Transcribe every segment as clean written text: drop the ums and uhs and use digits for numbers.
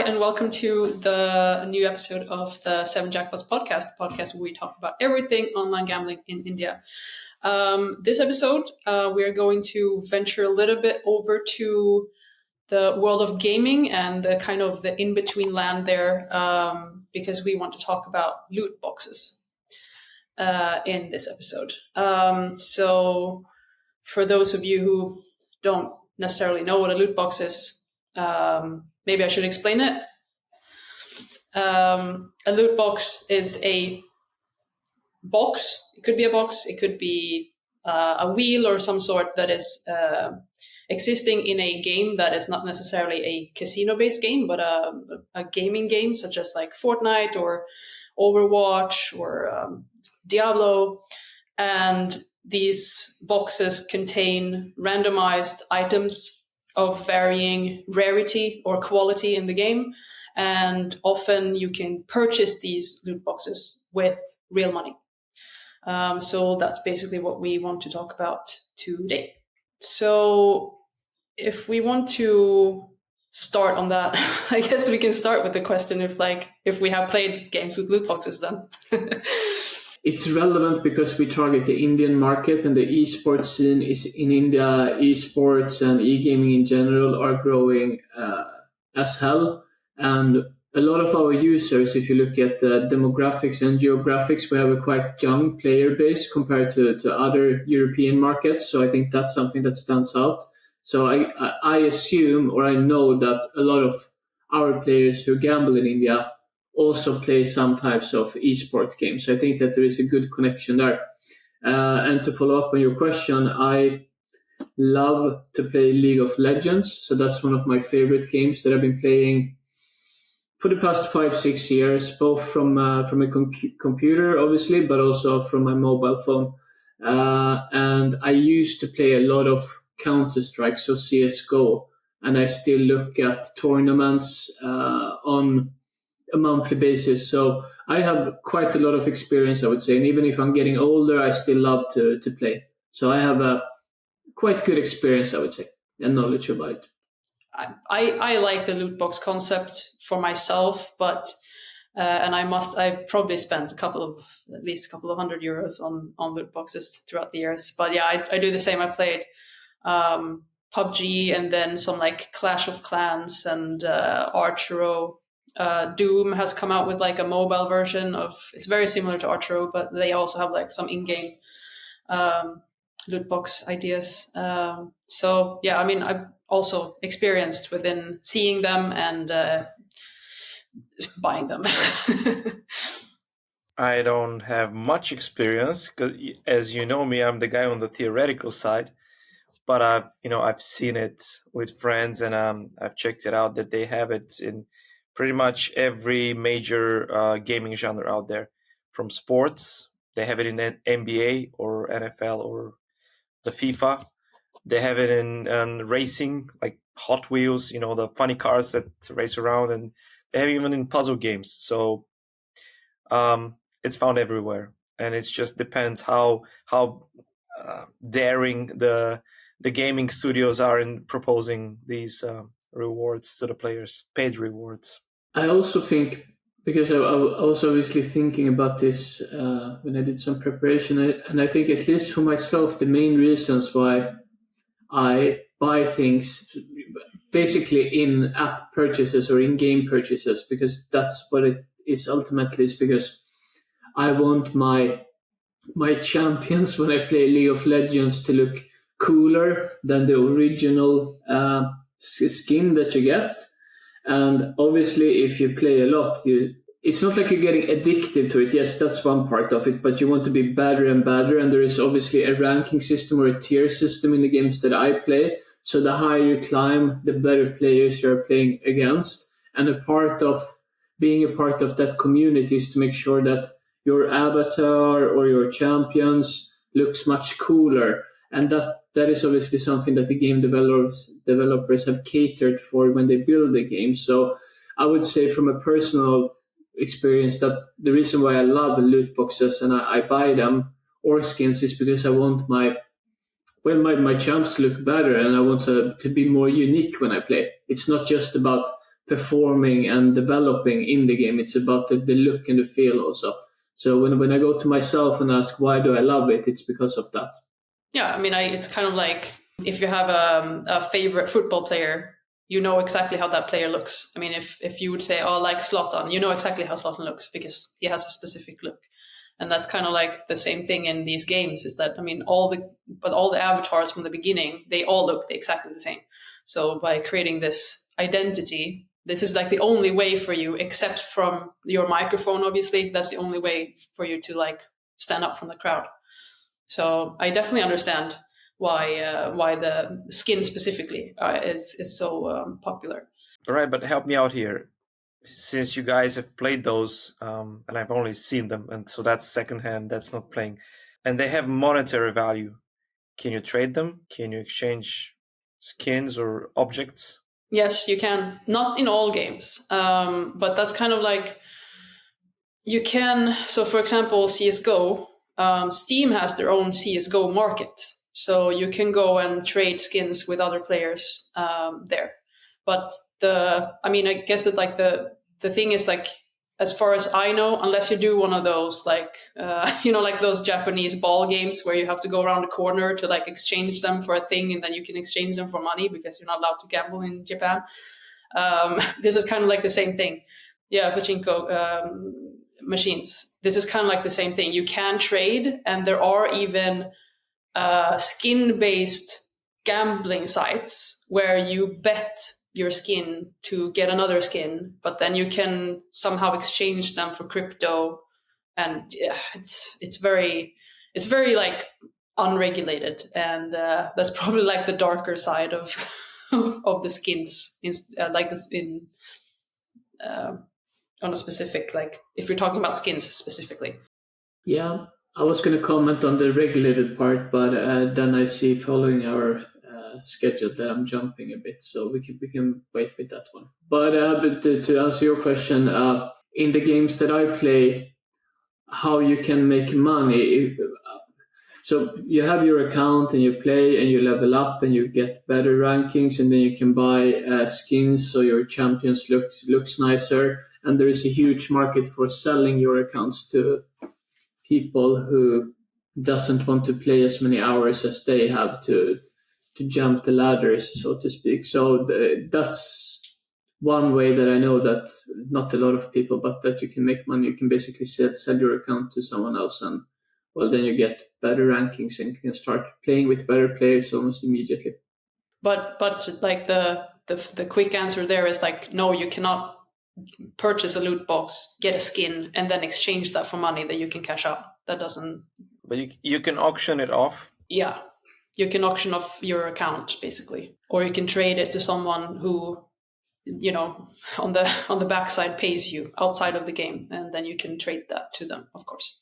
and welcome to the new episode of the SevenJackpots podcast, the podcast where we talk about everything online gambling in India. This episode, we are going to venture a little bit over to the world of gaming and the kind of the in-between land there, because we want to talk about loot boxes in this episode. So for those of you who don't necessarily know what a loot box is, maybe I should explain it. A loot box is a box. It could be a box. It could be a wheel or some sort that is existing in a game that is not necessarily a casino-based game, but a gaming game such as like Fortnite or Overwatch or Diablo. And these boxes contain randomized items of varying rarity or quality in the game. And often you can purchase these loot boxes with real money. So that's basically what we want to talk about today. So if we want to start on that, I guess we can start with the question if we have played games with loot boxes then. It's relevant because we target the Indian market, and the esports scene is in India. Esports and e-gaming in general are growing as hell. And a lot of our users, if you look at the demographics and geographics, we have a quite young player base compared to other European markets. So I think that's something that stands out. So I assume, or I know that a lot of our players who gamble in India also play some types of esport games. So I think that there is a good connection there. And to follow up on your question, I love to play League of Legends. So that's one of my favorite games that I've been playing for the past 5-6 years, both from a computer, obviously, but also from my mobile phone. And I used to play a lot of Counter-Strike, so CSGO. And I still look at tournaments on a monthly basis. So I have quite a lot of experience, I would say. And even if I'm getting older, I still love to play. So I have a quite good experience, I would say, and knowledge about it. I like the loot box concept for myself, but I've probably spent at least a couple of €100 on loot boxes throughout the years. But yeah, I do the same. I played PUBG and then some like Clash of Clans and Archero. Doom has come out with like a mobile version it's very similar to Archero, but they also have like some in-game loot box ideas. So yeah, I mean, I've also experienced within seeing them and buying them. I don't have much experience because, as you know me, I'm the guy on the theoretical side. But I've seen it with friends, and I've checked it out that they have it in pretty much every major gaming genre out there. From sports, they have it in NBA or NFL or the FIFA. They have it in racing, like Hot Wheels, the funny cars that race around, and they have it even in puzzle games. So it's found everywhere, and it just depends how daring the gaming studios are in proposing these rewards to the players, paid rewards. I also think, because I was obviously thinking about this when I did some preparation, and I think, at least for myself, the main reasons why I buy things basically in-app purchases or in-game purchases, because that's what it is ultimately, is because I want my champions when I play League of Legends to look cooler than the original skin that you get. And obviously, if you play a lot, it's not like you're getting addicted to it. Yes, that's one part of it, but you want to be better and better. And there is obviously a ranking system or a tier system in the games that I play. So the higher you climb, the better players you're playing against. And being a part of that community is to make sure that your avatar or your champions looks much cooler. And that is obviously something that the game developers have catered for when they build the game. So I would say, from a personal experience, that the reason why I love loot boxes and I buy them or skins is because I want my champs to look better, and I want to be more unique when I play. It's not just about performing and developing in the game. It's about the look and the feel also. So when I go to myself and ask why do I love it, it's because of that. Yeah, I mean, it's kind of like if you have a favorite football player, you know exactly how that player looks. I mean, if you would say, oh, I like Zlatan, you know exactly how Zlatan looks because he has a specific look. And that's kind of like the same thing in these games is that, I mean, all the avatars from the beginning, they all look exactly the same. So by creating this identity, this is like the only way for you, except from your microphone, obviously, that's the only way for you to like stand up from the crowd. So I definitely understand why the skin specifically is so popular. All right, but help me out here. Since you guys have played those, and I've only seen them, and so that's secondhand, that's not playing, and they have monetary value. Can you trade them? Can you exchange skins or objects? Yes, you can. Not in all games, but that's kind of like you can. So, for example, CS:GO, Steam has their own CS:GO market, so you can go and trade skins with other players there. But I guess that like the thing is like, as far as I know, unless you do one of those like like those Japanese ball games where you have to go around the corner to like exchange them for a thing, and then you can exchange them for money because you're not allowed to gamble in Japan. This is kind of like the same thing. Yeah, pachinko machines. This is kind of like the same thing. You can trade, and there are even skin-based gambling sites where you bet your skin to get another skin, but then you can somehow exchange them for crypto, and it's very like unregulated, and that's probably like the darker side of of the skins, like this in on a specific, like if you're talking about skins specifically. Yeah, I was going to comment on the regulated part, but then I see following our schedule that I'm jumping a bit, so we can wait with that one. But to answer your question, in the games that I play, how you can make money. So you have your account and you play and you level up and you get better rankings, and then you can buy skins so your champions looks nicer. And there is a huge market for selling your accounts to people who doesn't want to play as many hours as they have to jump the ladders, so to speak. So that's one way that I know that not a lot of people, but that you can make money. You can basically sell your account to someone else, and well, then you get better rankings and can start playing with better players almost immediately. But like the quick answer there is like, no, you cannot purchase a loot box, get a skin, and then exchange that for money that you can cash out. That doesn't. But you can auction it off. Yeah, you can auction off your account basically, or you can trade it to someone who, on the backside pays you outside of the game, and then you can trade that to them, of course.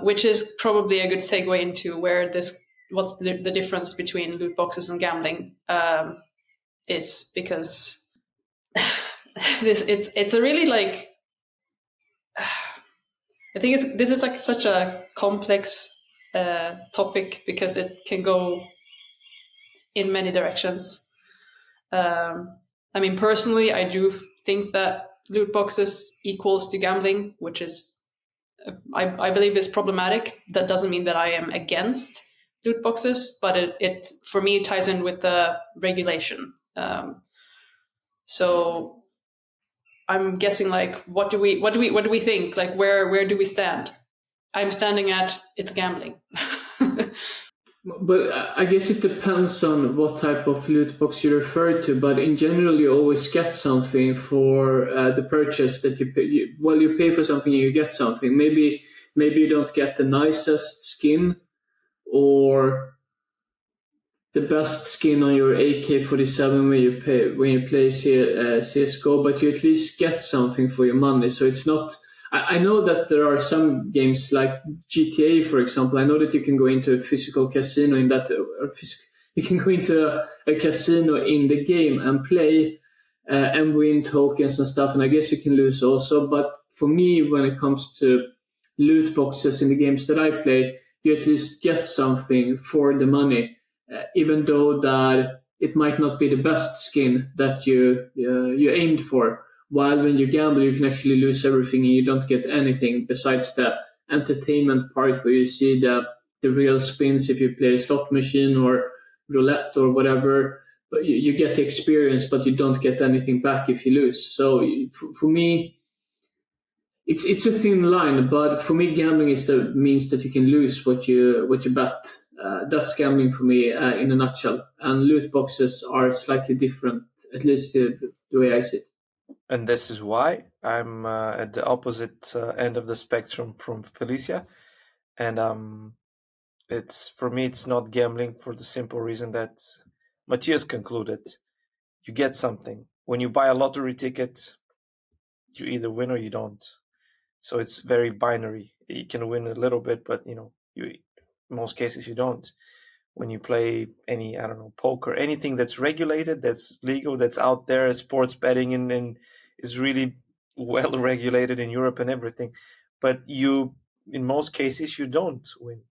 Which is probably a good segue into what's the difference between loot boxes and gambling is, because it's a really like I think this is like such a complex topic because it can go in many directions. I mean, personally, I do think that loot boxes equals to gambling, which is I believe is problematic. That doesn't mean that I am against loot boxes, but it for me ties in with the regulation. So I'm guessing like what do we think? Like where do we stand? I'm standing at it's gambling. But I guess it depends on what type of loot box you refer to. But in general, you always get something for the purchase that you pay. You pay for something and you get something. Maybe you don't get the nicest skin or the best skin on your AK-47 when you play CS:GO, but you at least get something for your money. So it's not. I know that there are some games like GTA, for example. I know that you can go into a physical casino you can go into a casino in the game and play and win tokens and stuff. And I guess you can lose also. But for me, when it comes to loot boxes in the games that I play, you at least get something for the money, even though that it might not be the best skin that you aimed for. While when you gamble, you can actually lose everything and you don't get anything besides the entertainment part where you see the real spins if you play a slot machine or roulette or whatever. But you get the experience, but you don't get anything back if you lose. So for me, it's a thin line. But for me, gambling is the means that you can lose what you bet. That's gambling for me in a nutshell. And loot boxes are slightly different, at least the way I see it. And this is why I'm at the opposite end of the spectrum from Felicia. And it's for me, it's not gambling for the simple reason that Matthias concluded. You get something. When you buy a lottery ticket, you either win or you don't. So it's very binary. You can win a little bit, but you in most cases you don't. When you play any, I don't know, poker, anything that's regulated, that's legal, that's out there, sports betting and is really well regulated in Europe and everything. But in most cases, you don't win.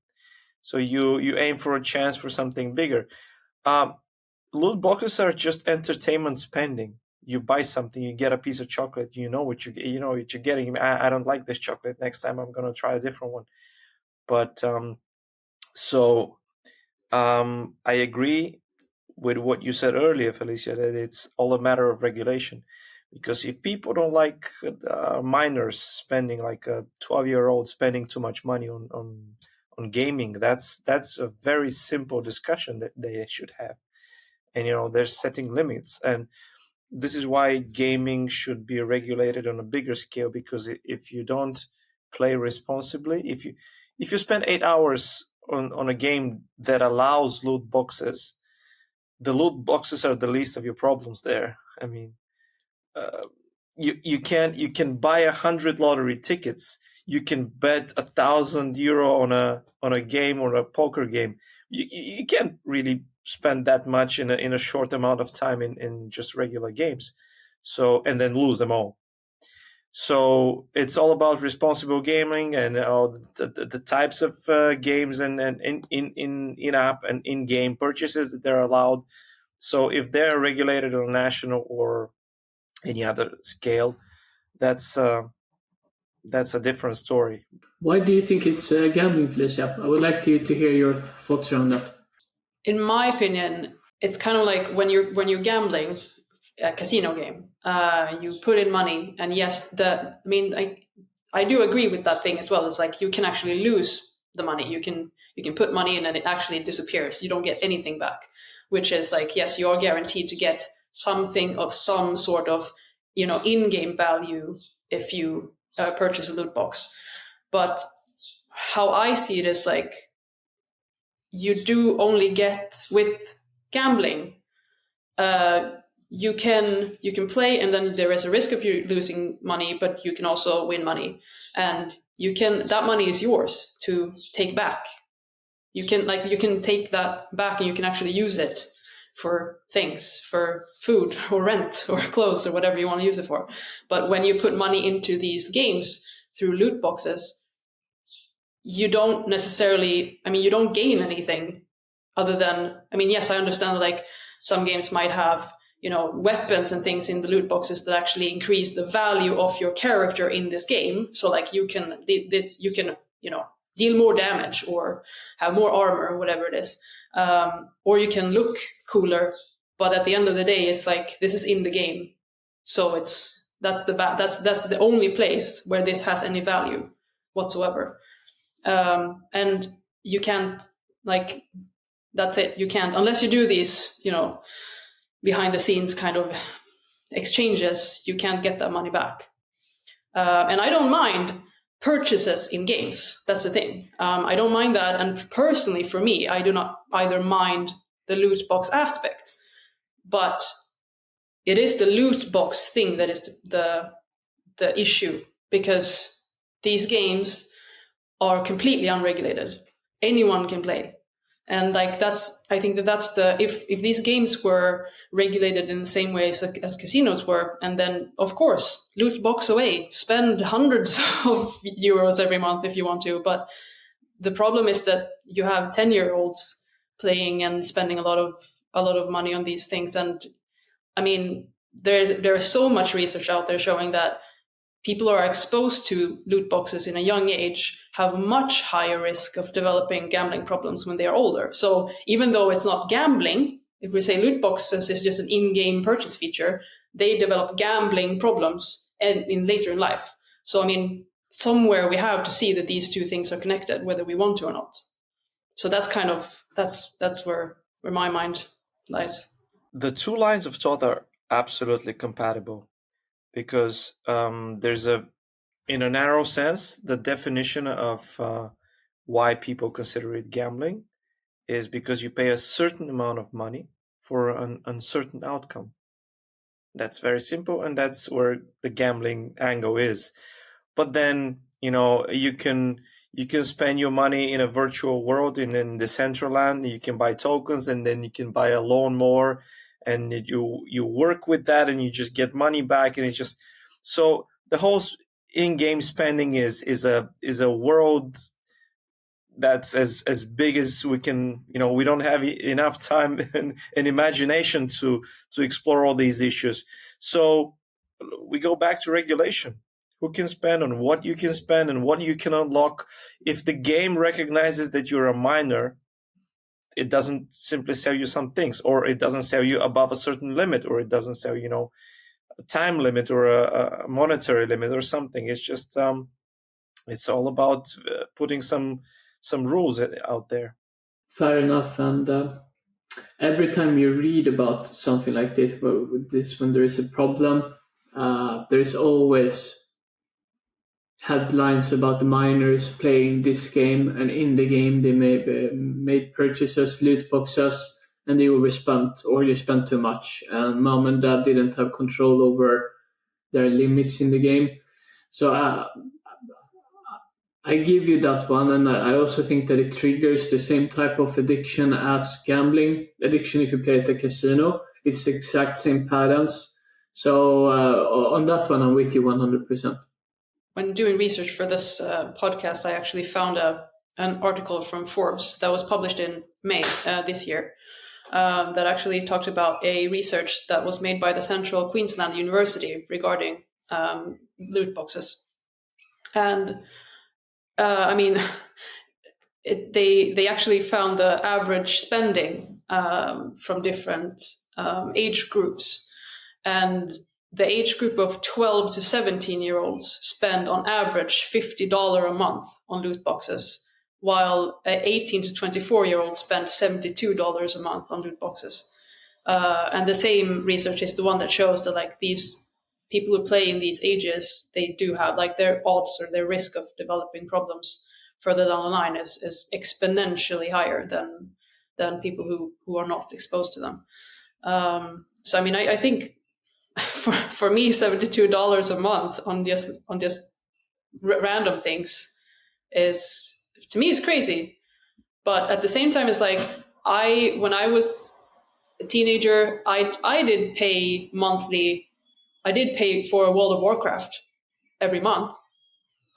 So you aim for a chance for something bigger. Loot boxes are just entertainment spending. You buy something, you get a piece of chocolate, you know what you're getting. I don't like this chocolate. Next time I'm gonna try a different one. But I agree with what you said earlier, Felicia, that it's all a matter of regulation. Because if people don't like minors spending, like a 12-year-old spending too much money on gaming, that's a very simple discussion that they should have. And they're setting limits, and this is why gaming should be regulated on a bigger scale. Because if you don't play responsibly, if you spend 8 hours on a game that allows loot boxes, the loot boxes are the least of your problems there. I mean, you can buy 100 lottery tickets. You can bet €1,000 on a game or a poker game. You can't really spend that much in a short amount of time in just regular games. So, and then lose them all. So it's all about responsible gaming and the types of games and in-app and in-game purchases that they're allowed. So if they're regulated on a national or any other scale, that's a different story. Why do you think it's gambling, Felicia? I would like to hear your thoughts around that. In my opinion, it's kind of like when you're gambling a casino game. You put in money, and yes, I do agree with that thing as well. It's like you can actually lose the money. You can put money in and it actually disappears. You don't get anything back, which is like, yes, you are guaranteed to get something of some sort of in-game value if you purchase a loot box. But how I see it is like, you do only get with gambling. You can play, and then there is a risk of you losing money, but you can also win money, and that money is yours to take back. You can take that back, and you can actually use it for things, for food or rent or clothes or whatever you want to use it for. But when you put money into these games through loot boxes, you don't necessarily, you don't gain anything other than, yes, I understand that like some games might have, weapons and things in the loot boxes that actually increase the value of your character in this game. So like you can deal more damage or have more armor or whatever it is. Or you can look cooler, but at the end of the day, it's like, this is in the game. So that's the only place where this has any value whatsoever. And you can't, that's it. You can't, unless you do these, behind the scenes kind of exchanges, you can't get that money back. And I don't mind purchases in games. That's the thing. I don't mind that. And personally, for me, I do not either mind the loot box aspect, but it is the loot box thing that is the issue, because these games are completely unregulated. Anyone can play. And I think that's if these games were regulated in the same way as casinos were, and then of course, loot box away, spend hundreds of euros every month if you want to. But the problem is that you have 10-year-olds playing and spending a lot of a lot of money on these things. And I mean, there is so much research out there showing that people who are exposed to loot boxes in a young age have much higher risk of developing gambling problems when they are older. So even though it's not gambling, if we say loot boxes is just an in-game purchase feature, they develop gambling problems later in life. So I mean, somewhere we have to see that these two things are connected, whether we want to or not. So that's kind of that's where my mind lies. The two lines of thought are absolutely compatible, because there's in a narrow sense, the definition of why people consider it gambling is because you pay a certain amount of money for an uncertain outcome. That's very simple, and that's where the gambling angle is. But then, you can spend your money in a virtual world in Decentraland. You can buy tokens, and then you can buy a lawnmower, and you work with that, and you just get money back, and it's just so the whole in-game spending is a world that's as big as we can. We don't have enough time and imagination to explore all these issues. So we go back to regulation. Who can spend, on what you can spend, and what you can unlock. If the game recognizes that you're a minor, it doesn't simply sell you some things, or it doesn't sell you above a certain limit, or it doesn't sell a time limit or a monetary limit or something. It's just it's all about putting some rules out there. Fair enough. And every time you read about something like this, when there is a problem, there is always headlines about the minors playing this game, and in the game they made purchases, loot boxes, and they overspent, or they spent too much, and mom and dad didn't have control over their limits in the game. So I give you that one, and I also think that it triggers the same type of addiction as gambling addiction if you play at a casino. It's the exact same patterns. So on that one, I'm with you 100%. When doing research for this podcast, I actually found an article from Forbes that was published in May this year that actually talked about a research that was made by the Central Queensland University regarding loot boxes. And I mean, they actually found the average spending from different age groups, and the age group of 12 to 17-year-olds spend on average $50 a month on loot boxes, while 18 to 24-year-olds spend $72 a month on loot boxes. And the same research is the one that shows that these people who play in these ages, they do have their odds or their risk of developing problems further down the line is exponentially higher than people who are not exposed to them. So I mean, I think for me, $72 a month on just random things is, to me, it's crazy. But at the same time, it's when I was a teenager, I did pay monthly. I did pay for World of Warcraft every month.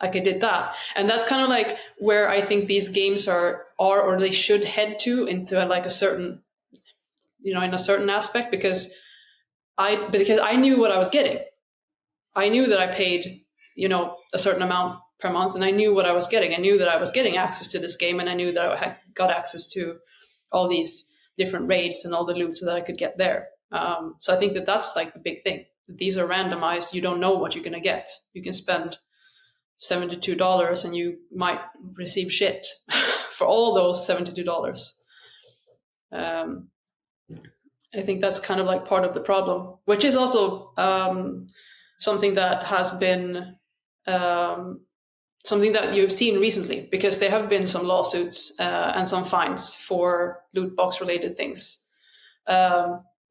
I did that. And that's kind of where I think these games are or they should head to, into a certain, in a certain aspect, because I knew what I was getting. I knew that I paid, a certain amount per month, and I knew what I was getting. I knew that I was getting access to this game, and I knew that I had got access to all these different raids and all the loot that I could get there. So I think that's the big thing. These are randomized. You don't know what you're going to get. You can spend $72 and you might receive shit for all those $72. I think that's kind of part of the problem, which is also something that has been something that you've seen recently, because there have been some lawsuits and some fines for loot box related things.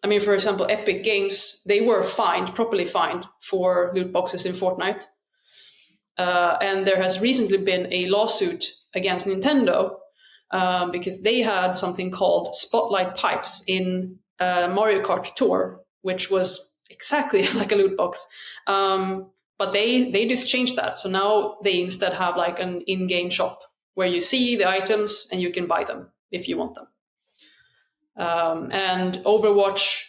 I mean, for example, Epic Games, they were properly fined for loot boxes in Fortnite. And there has recently been a lawsuit against Nintendo because they had something called Spotlight Pipes in Mario Kart Tour, which was exactly like a loot box. But they just changed that. So now they instead have an in-game shop where you see the items and you can buy them if you want them. And Overwatch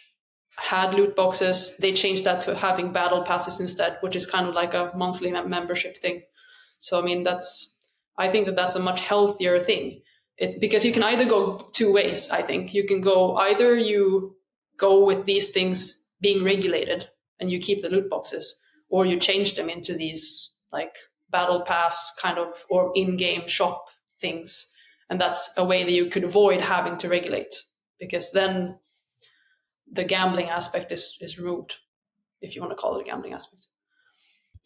had loot boxes. They changed that to having battle passes instead, which is kind of like a monthly membership thing. So I mean, I think that's a much healthier thing. Because you can either go two ways. I think you can go either you go with these things being regulated and you keep the loot boxes, or you change them into these like battle pass kind of or in-game shop things, and that's a way that you could avoid having to regulate, because then the gambling aspect is removed, if you want to call it a gambling aspect.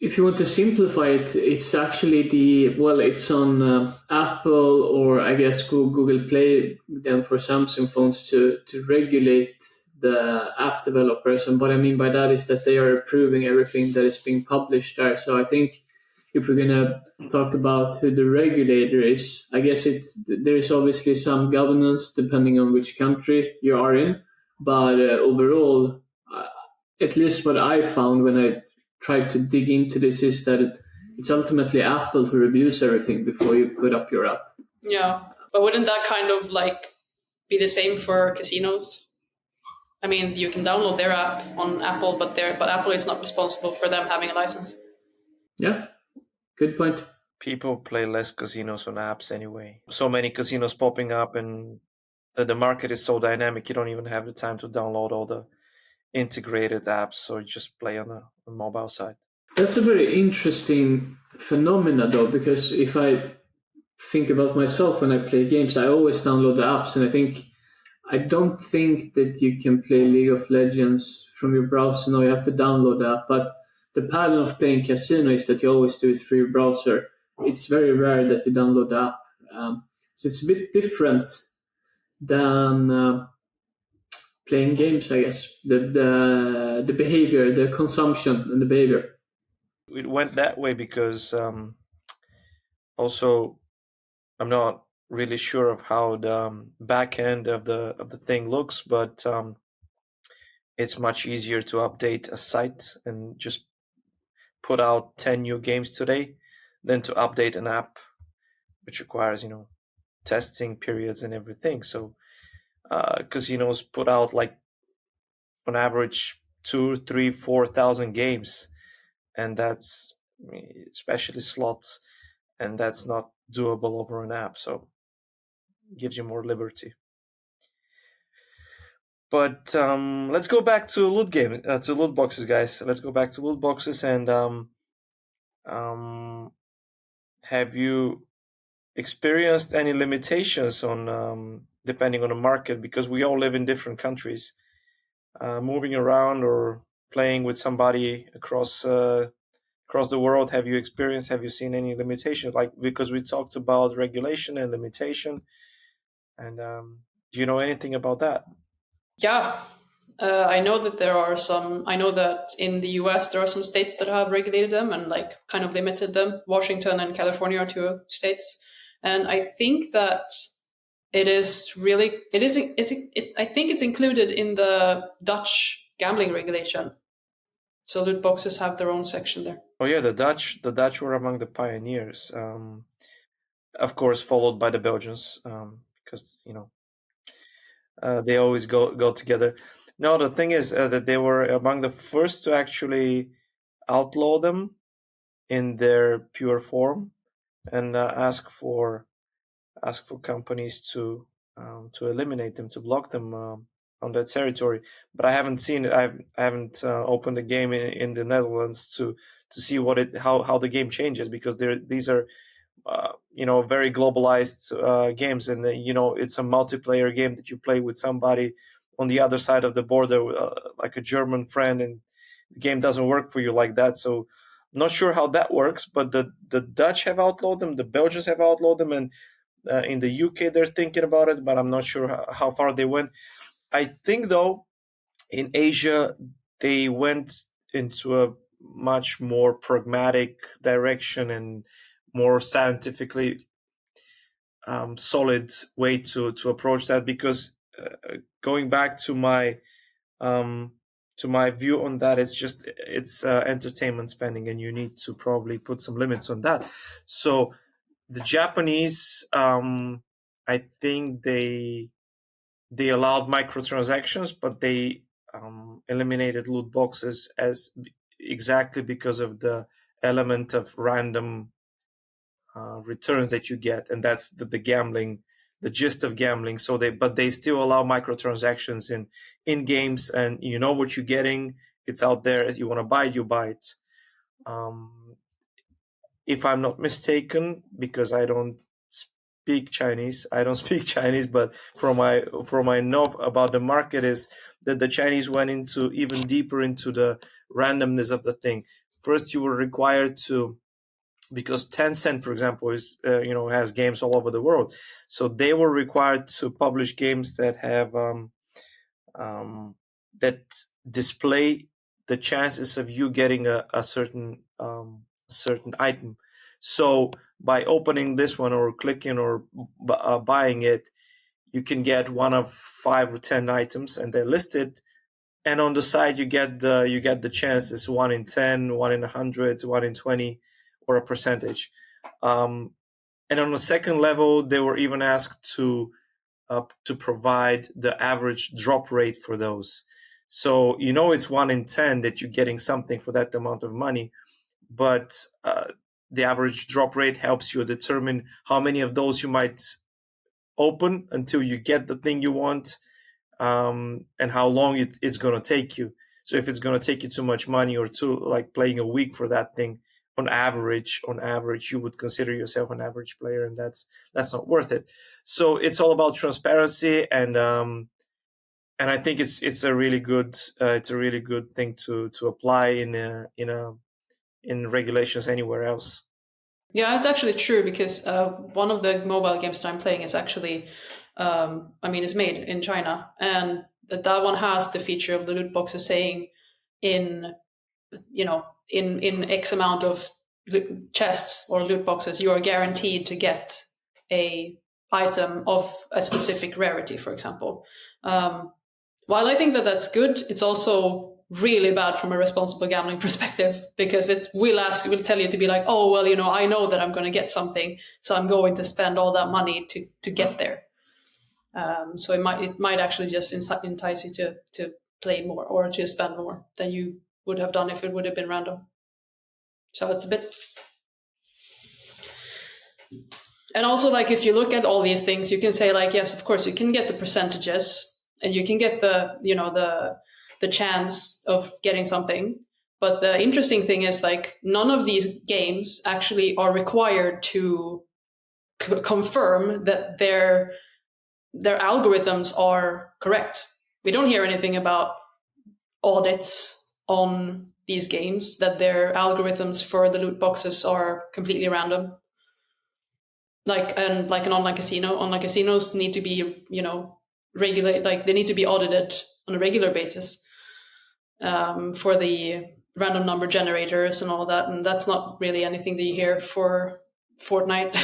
If you want to simplify it, it's actually it's on Apple, or I guess Google Play, then for Samsung phones to regulate the app developers. And what I mean by that is that they are approving everything that is being published there. So I think if we're going to talk about who the regulator is, I guess there is obviously some governance depending on which country you are in. But overall, at least what I found when I tried to dig into this is that it's ultimately Apple who reviews everything before you put up your app. Yeah, but wouldn't that kind of like be the same for casinos? I mean, you can download their app on Apple, but Apple is not responsible for them having a license. Yeah, good point. People play less casinos on apps anyway. So many casinos popping up, and the market is so dynamic, you don't even have the time to download all the integrated apps, so you just play on a mobile side. That's a very interesting phenomena, though, because if I think about myself when I play games, I always download the apps, and I don't think that you can play League of Legends from your browser. No, you have to download the app. But the pattern of playing casino is that you always do it through your browser. It's very rare that you download the app. So it's a bit different than playing games, I guess. The behavior, the consumption, and the behavior. It went that way because also I'm not really sure of how the back end of the thing looks, but it's much easier to update a site and just put out 10 new games today than to update an app, which requires testing periods and everything. So casinos put out like on average 2, 3, 4,000 games, and that's especially slots, and that's not doable over an app. So it gives you more liberty. But let's go back to to loot boxes, guys. Let's go back to loot boxes. And have you experienced any limitations on depending on the market? Because we all live in different countries. Moving around or playing with somebody across the world, have you seen any limitations? Like, because we talked about regulation and limitation, and do you know anything about that? Yeah, I know that there are some. I know that in the U.S. there are some states that have regulated them and like kind of limited them. Washington and California are two states, and I think that it is really I think it's included in the Dutch gambling regulation. So loot boxes have their own section there. Oh yeah, the Dutch were among the pioneers, of course, followed by the Belgians, because they always go together. No, the thing is that they were among the first to actually outlaw them in their pure form, and ask for companies to eliminate them, to block them on their territory. But I haven't seen it. I haven't opened the game in the Netherlands to see how the game changes, because these are very globalized games, and it's a multiplayer game that you play with somebody on the other side of the border, like a German friend, and the game doesn't work for you like that. So not sure how that works, but the Dutch have outlawed them, the Belgians have outlawed them, and in the UK they're thinking about it, but I'm not sure how far they went. I think though in Asia they went into a much more pragmatic direction and more scientifically solid way to approach that, because going back to my view on that, it's entertainment spending, and you need to probably put some limits on that. So the Japanese, I think they they allowed microtransactions, but they eliminated loot boxes as exactly because of the element of random returns that you get, and that's the gambling, the gist of gambling. So they still allow microtransactions in games, and you know what you're getting. It's out there. If you want to buy it, you buy it. If I'm not mistaken, because I don't speak Chinese, but from I know about the market is that the Chinese went into even deeper into the randomness of the thing. First, you were required to, because Tencent, for example, is has games all over the world, so they were required to publish games that have that display the chances of you getting a certain item. So by opening this one or clicking or buying it, you can get one of 5 or 10 items, and they're listed. And on the side, you get the chances: 1 in 10, 1 in 100, 1 in 20, or a percentage. And on the second level, they were even asked to provide the average drop rate for those. So it's 1 in 10 that you're getting something for that amount of money, but the average drop rate helps you determine how many of those you might open until you get the thing you want, and how long it's going to take you. So if it's going to take you too much money, or like playing a week for that thing, on average, you would consider yourself an average player, and that's not worth it. So it's all about transparency, and I think it's a really good thing to apply in regulations anywhere else. Yeah, it's actually true, because one of the mobile games that I'm playing is actually, is made in China, and that one has the feature of the loot boxes saying in X amount of chests or loot boxes, you are guaranteed to get a item of a specific rarity, for example. While I think that that's good, it's also really bad from a responsible gambling perspective, because it will tell you to be like, oh, well, I know that I'm going to get something, so I'm going to spend all that money to get there. So it might actually just entice you to play more or to spend more than you would have done if it would have been random. So it's a bit. And also, like, if you look at all these things, you can say, like, yes, of course, you can get the percentages, and you can get the chance of getting something. But the interesting thing is, like, none of these games actually are required to confirm that their algorithms are correct. We don't hear anything about audits on these games, that their algorithms for the loot boxes are completely random. Like an online casino. Online casinos need to be, regulated, like they need to be audited on a regular basis for the random number generators and all that. And that's not really anything that you hear for Fortnite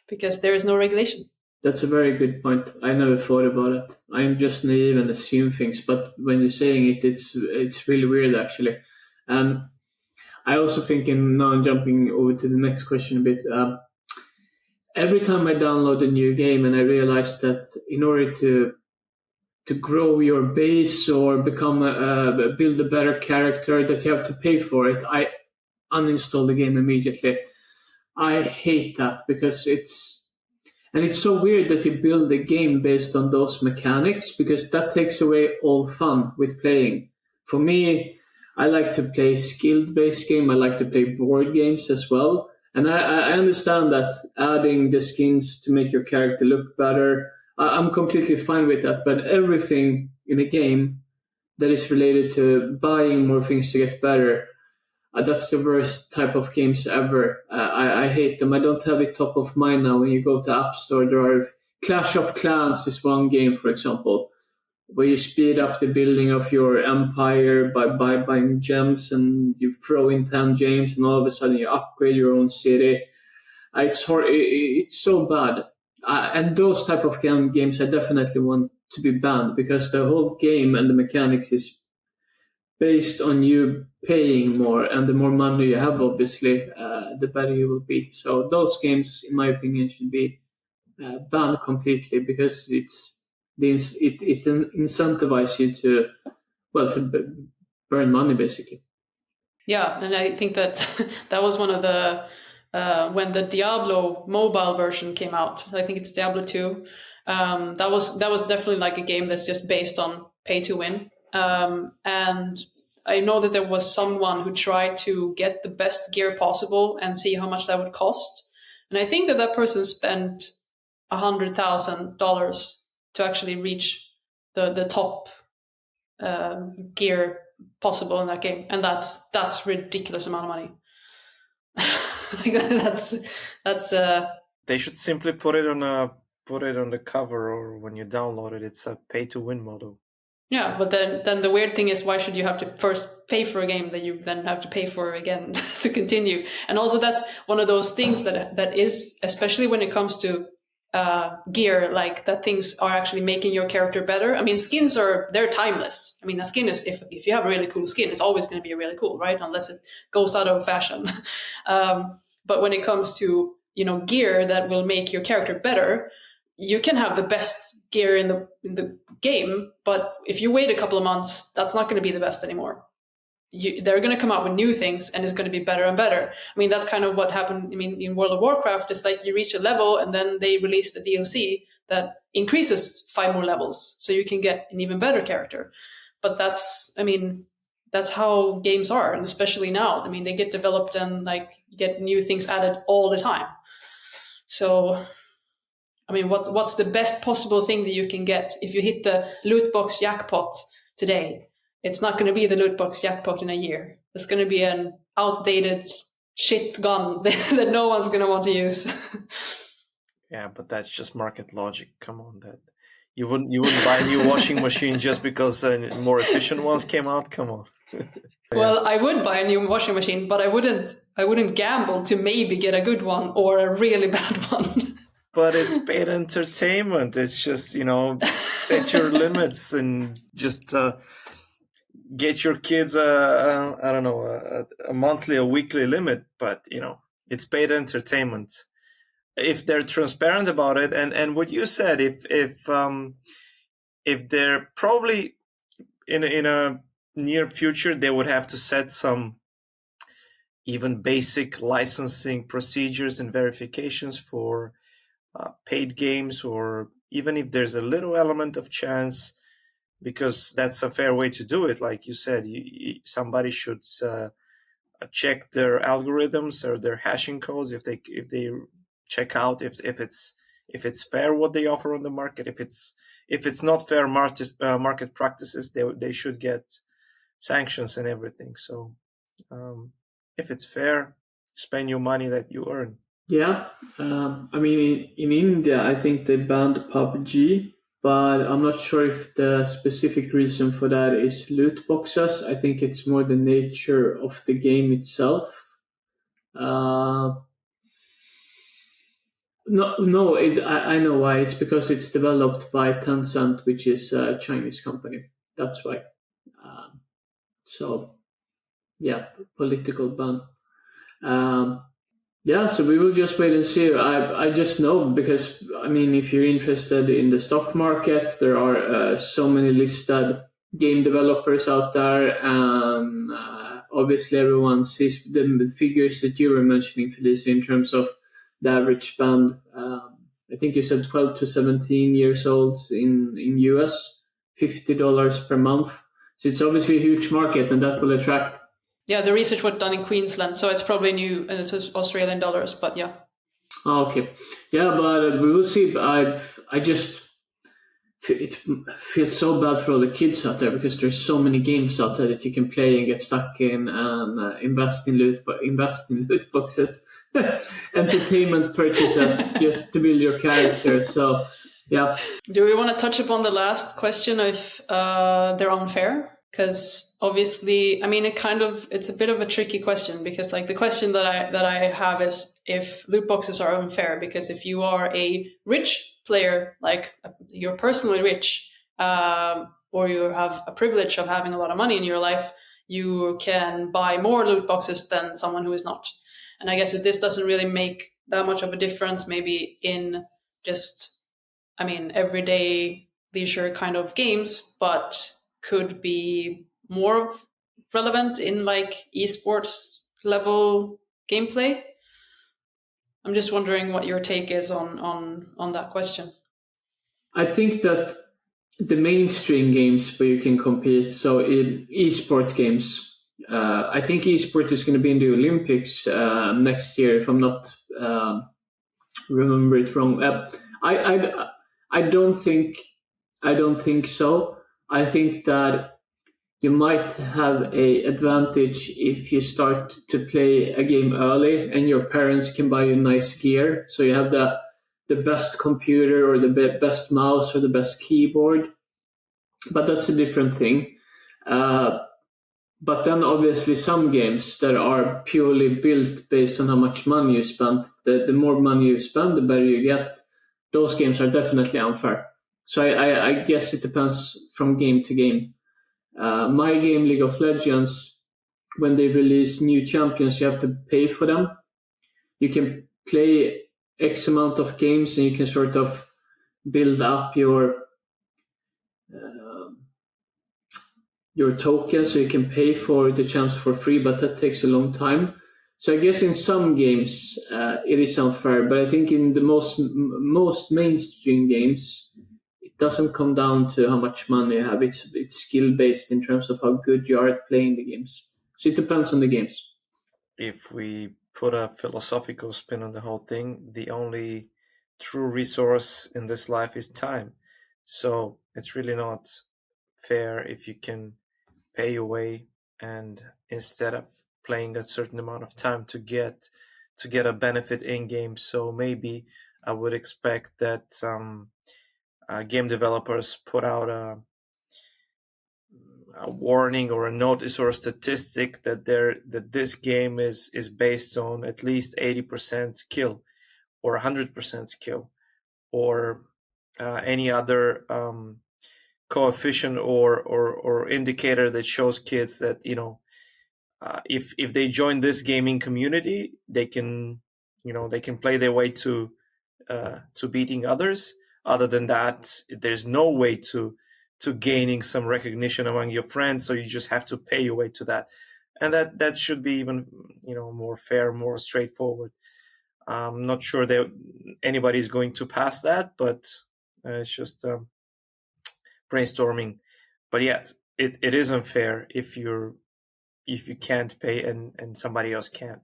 because there is no regulation. That's a very good point. I never thought about it. I'm just naive and assume things, but when you're saying it, it's really weird, actually. I also think, and now I'm jumping over to the next question a bit. Every time I download a new game, and I realize that in order to grow your base or build a better character, that you have to pay for it, I uninstall the game immediately. I hate that, because it's so weird that you build a game based on those mechanics, because that takes away all fun with playing. For me, I like to play skill-based game. I like to play board games as well. And I understand that adding the skins to make your character look better, I'm completely fine with that. But everything in a game that is related to buying more things to get better, that's the worst type of games ever. I hate them. I don't have it top of mind now. When you go to App Store, there are Clash of Clans is one game, for example, where you speed up the building of your empire by buying gems, and you throw in 10 gems, and all of a sudden you upgrade your own city. It's so bad. And those type of games I definitely want to be banned, because the whole game and the mechanics is based on you paying more, and the more money you have, obviously, the better you will be. So those games, in my opinion, should be banned completely, because it incentivizes you to burn money basically. Yeah, and I think that that was one of the when the Diablo mobile version came out. I think it's Diablo 2. That was definitely like a game that's just based on pay to win. And I know that there was someone who tried to get the best gear possible and see how much that would cost. And I think that person spent $100,000 to actually reach the top gear possible in that game, and that's ridiculous amount of money. that's They should simply put it on the cover, or when you download it, it's a pay to win model. Yeah, but then the weird thing is, why should you have to first pay for a game that you then have to pay for again to continue? And also, that's one of those things that is, especially when it comes to gear, like that things are actually making your character better. I mean, skins they're timeless. I mean, a skin is, if you have a really cool skin, it's always going to be really cool, right? Unless it goes out of fashion. But when it comes to, gear that will make your character better, you can have the best gear in the game, but if you wait a couple of months, that's not going to be the best anymore. They're going to come out with new things, and it's going to be better and better. I mean, that's kind of what happened. I mean, in World of Warcraft, it's like you reach a level, and then they release the DLC that increases 5 more levels, so you can get an even better character. But that's how games are, and especially now. I mean, they get developed and like get new things added all the time. So, I mean, what's the best possible thing that you can get if you hit the loot box jackpot today? It's not going to be the loot box jackpot in a year. It's going to be an outdated shit gun that no one's going to want to use. Yeah, but that's just market logic. Come on, that you wouldn't buy a new washing machine just because more efficient ones came out. Come on. Well, I would buy a new washing machine, but I wouldn't gamble to maybe get a good one or a really bad one. But it's paid entertainment. It's just, set your limits and just get your kids a monthly or weekly limit. But, it's paid entertainment. If they're transparent about it, and what you said, if they're probably in a near future, they would have to set some even basic licensing procedures and verifications for paid games, or even if there's a little element of chance, because that's a fair way to do it. Like you said, somebody should check their algorithms or their hashing codes if they check out if it's fair what they offer on the market. If it's not fair market practices, they should get sanctions and everything. So if it's fair, spend your money that you earn. Yeah, I mean, in India, I think they banned PUBG, but I'm not sure if the specific reason for that is loot boxes. I think it's more the nature of the game itself. No, I know why. It's because it's developed by Tencent, which is a Chinese company. That's why. So, yeah, political ban. Yeah, so we will just wait and see. I just know because, I mean, if you're interested in the stock market, there are so many listed game developers out there, and obviously everyone sees the figures that you were mentioning, Felicia, in terms of the average band. I think you said 12 to 17 years old in US, $50 per month. So it's obviously a huge market, and that will attract. Yeah, the research was done in Queensland, so it's probably new, and it's Australian dollars, but yeah. Okay. Yeah, but we will see. It feels so bad for all the kids out there because there's so many games out there that you can play and get stuck in and invest in loot boxes, entertainment purchases just to build your character. So, yeah. Do we want to touch upon the last question if they're unfair? Because obviously, I mean, it's a bit of a tricky question, because like the question that I have is if loot boxes are unfair, because if you are a rich player, like you're personally rich, or you have a privilege of having a lot of money in your life, you can buy more loot boxes than someone who is not. And I guess if this doesn't really make that much of a difference, maybe in just, I mean, everyday leisure kind of games, but could be more relevant in like esports level gameplay. I'm just wondering what your take is on that question. I think that the mainstream games where you can compete, so in esport games, I think esport is going to be in the Olympics next year, if I'm not remember it wrong. I don't think so. I think that you might have a advantage if you start to play a game early and your parents can buy you nice gear, so you have the best computer or the best mouse or the best keyboard. But that's a different thing. But then obviously some games that are purely built based on how much money you spend, the more money you spend, the better you get. Those games are definitely unfair. So I guess it depends from game to game. My game, League of Legends, when they release new champions, you have to pay for them. You can play X amount of games and you can sort of build up your token, so you can pay for the champs for free, but that takes a long time. So I guess in some games it is unfair, but I think in the most mainstream games, it doesn't come down to how much money you have. It's skill based in terms of how good you are at playing the games. So it depends on the games. If we put a philosophical spin on the whole thing, the only true resource in this life is time. So it's really not fair if you can pay your way, and instead of playing a certain amount of time to get a benefit in game. So maybe I would expect that game developers put out a warning or a notice or a statistic that this game is based on at least 80% skill or 100% skill, or any other coefficient or indicator that shows kids that if they join this gaming community, they can play their way to beating others. Other than that, there's no way to gaining some recognition among your friends, so you just have to pay your way to that. And that should be even more fair, more straightforward. I'm not sure that anybody's going to pass that, but it's just brainstorming. But yeah, it is unfair if you can't pay and somebody else can.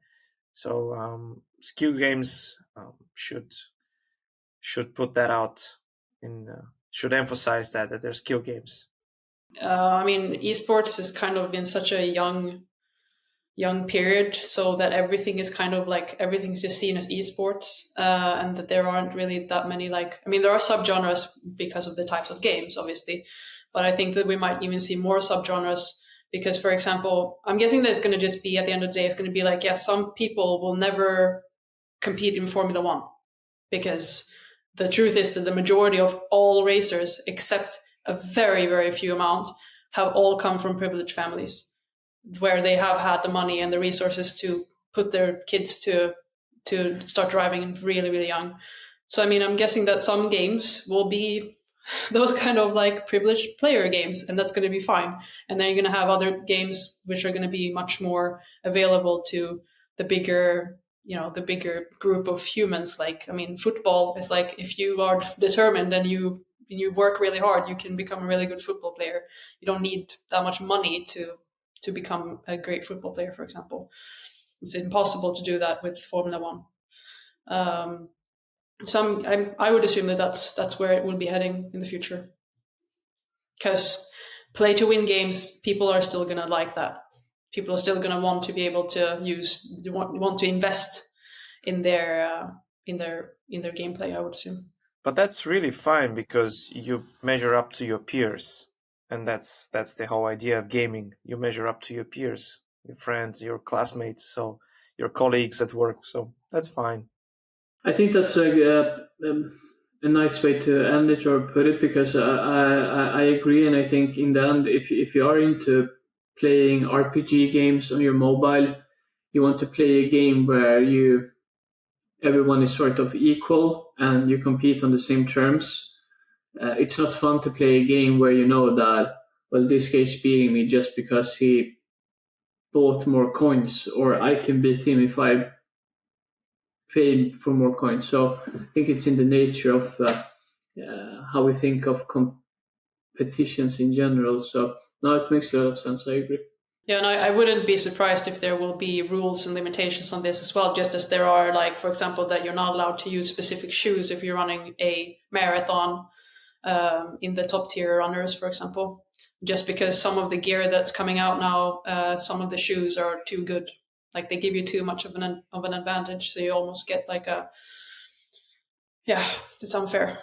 So skill games should put that out in should emphasize that they're skill games. I mean, esports has kind of been such a young period, so that everything is kind of like everything's just seen as esports, and that there aren't really that many there are subgenres because of the types of games, obviously, but I think that we might even see more subgenres because, for example, I'm guessing that it's going to just be at the end of the day, it's going to be like, yes, some people will never compete in Formula One because the truth is that the majority of all racers, except a very, very few amount, have all come from privileged families where they have had the money and the resources to put their kids to start driving really, really young. So, I mean, I'm guessing that some games will be those kind of like privileged player games, and that's going to be fine. And then you're going to have other games which are going to be much more available to the bigger group of humans. Like, I mean, football is like, if you are determined and you work really hard, you can become a really good football player. You don't need that much money to become a great football player, for example. It's impossible to do that with Formula One. So I would assume that that's where it will be heading in the future. Because play to win games, people are still going to like that. People are still going to want to be able to want to invest in their gameplay, I would assume. But that's really fine because you measure up to your peers. And that's the whole idea of gaming. You measure up to your peers, your friends, your classmates, so your colleagues at work. So that's fine. I think that's a nice way to end it or put it, because I agree, and I think in the end, if you are into playing RPG games on your mobile, you want to play a game where everyone is sort of equal and you compete on the same terms. it's not fun to play a game where you know that, well, this guy's beating me just because he bought more coins, or I can beat him if I paid for more coins. So I think it's in the nature of how we think of competitions in general. So no, it makes a lot of sense. I agree. Yeah, and I wouldn't be surprised if there will be rules and limitations on this as well, just as there are, like, for example, that you're not allowed to use specific shoes if you're running a marathon in the top tier runners, for example, just because some of the gear that's coming out now, some of the shoes are too good. Like, they give you too much of an advantage, so you almost get like it's unfair.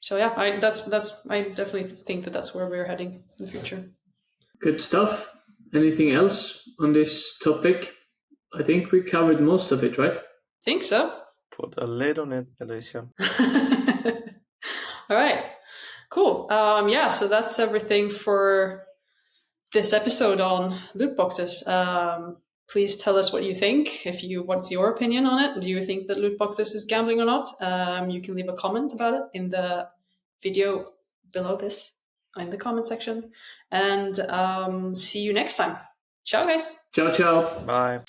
So yeah, I definitely think that that's where we're heading in the future. Good stuff. Anything else on this topic? I think we covered most of it, right? Think so. Put a lid on it, Alicia. All right, cool. So that's everything for this episode on loot boxes. Please tell us what you think. What's your opinion on it? Do you think that loot boxes is gambling or not? You can leave a comment about it in the video below this in the comment section. And see you next time. Ciao, guys. Ciao, ciao. Bye.